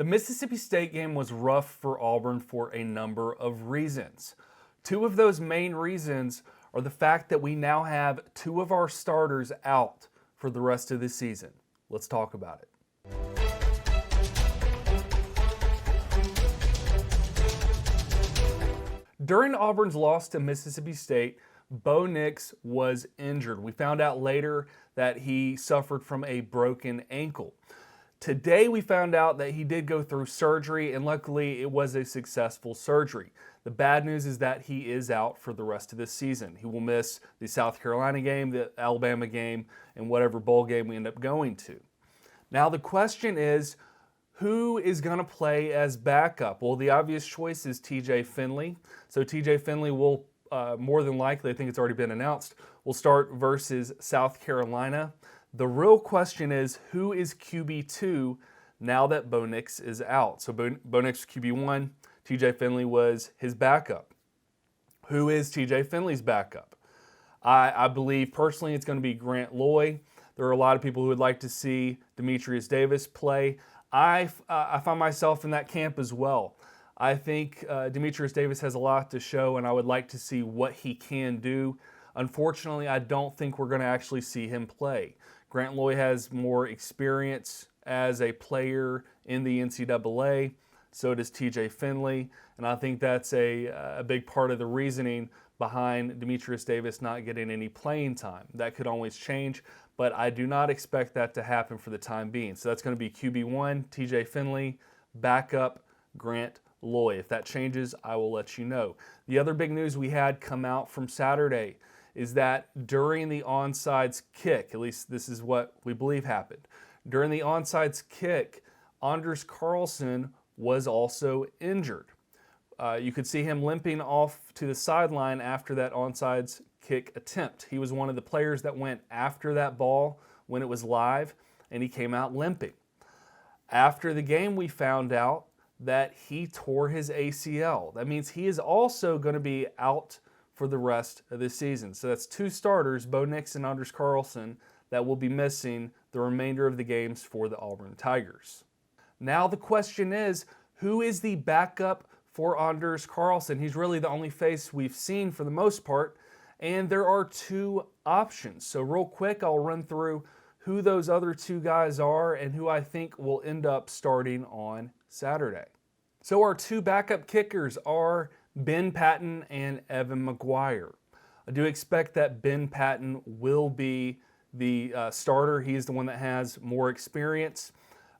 The Mississippi State game was rough for Auburn for a number of reasons. Two of those main reasons are the fact that we now have two of our starters out for the rest of the season. Let's talk about it. During Auburn's loss to Mississippi State, Bo Nix was injured. We found out later that he suffered from a broken ankle. Today we found out that he did go through surgery, and luckily it was a successful surgery. The bad news is that he is out for the rest of this season. He will miss the South Carolina game, the Alabama game, and whatever bowl game we end up going to. Now the question is, who is going to play as backup? Well, the obvious choice is TJ Finley. So TJ Finley will more than likely, I think it's already been announced, will start versus South Carolina. The real question is, who is QB2 now that Bo Nix is out? So Bo Nix was QB1, TJ Finley was his backup. Who is TJ Finley's backup? I believe personally it's going to be Grant Loy. There are a lot of people who would like to see Demetrius Davis play. I find myself in that camp as well. I think Demetrius Davis has a lot to show, and I would like to see what he can do. Unfortunately, I don't think we're going to actually see him play. Grant Loy has more experience as a player in the NCAA. So does TJ Finley, and I think that's a big part of the reasoning behind Demetrius Davis not getting any playing time. That could always change, but I do not expect that to happen for the time being. So that's going to be QB1, TJ Finley, backup, Grant Loy. If that changes, I will let you know. The other big news we had come out from Saturday is that during the onside kick, at least this is what we believe happened, during the onside kick, Anders Carlson was also injured. You could see him limping off to the sideline after that onside kick attempt. He was one of the players that went after that ball when it was live, and he came out limping. After the game, we found out that he tore his ACL. That means he is also going to be out for the rest of this season. So that's two starters, Bo Nix and Anders Carlson, that will be missing the remainder of the games for the Auburn Tigers. Now the question is, who is the backup for Anders Carlson? He's really the only face we've seen for the most part, and there are two options. So real quick, I'll run through who those other two guys are and who I think will end up starting on Saturday. So our two backup kickers are Ben Patton and Evan McGuire. I do expect that Ben Patton will be the starter. He's the one that has more experience.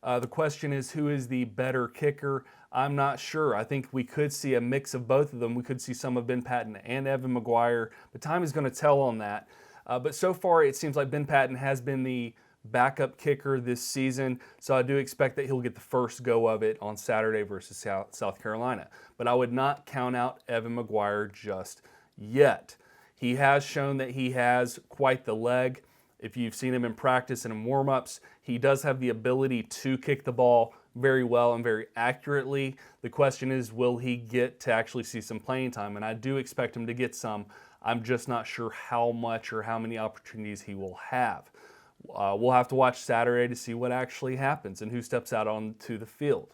The question is, who is the better kicker? I'm not sure. I think we could see a mix of both of them. We could see some of Ben Patton and Evan McGuire. But time is going to tell on that. But so far, it seems like Ben Patton has been the backup kicker this season, so I do expect that he'll get the first go of it on Saturday versus South Carolina. But I would not count out Evan McGuire just yet. He has shown that he has quite the leg. If you've seen him in practice and in warm-ups, he does have the ability to kick the ball very well and very accurately. The question is, will he get to actually see some playing time? And I do expect him to get some. I'm just not sure how much or how many opportunities he will have. We'll have to watch Saturday to see what actually happens and who steps out onto the field.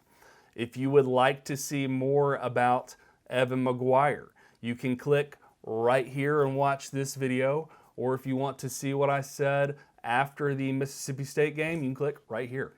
If you would like to see more about Evan McGuire, you can click right here and watch this video, or if you want to see what I said after the Mississippi State game, you can click right here.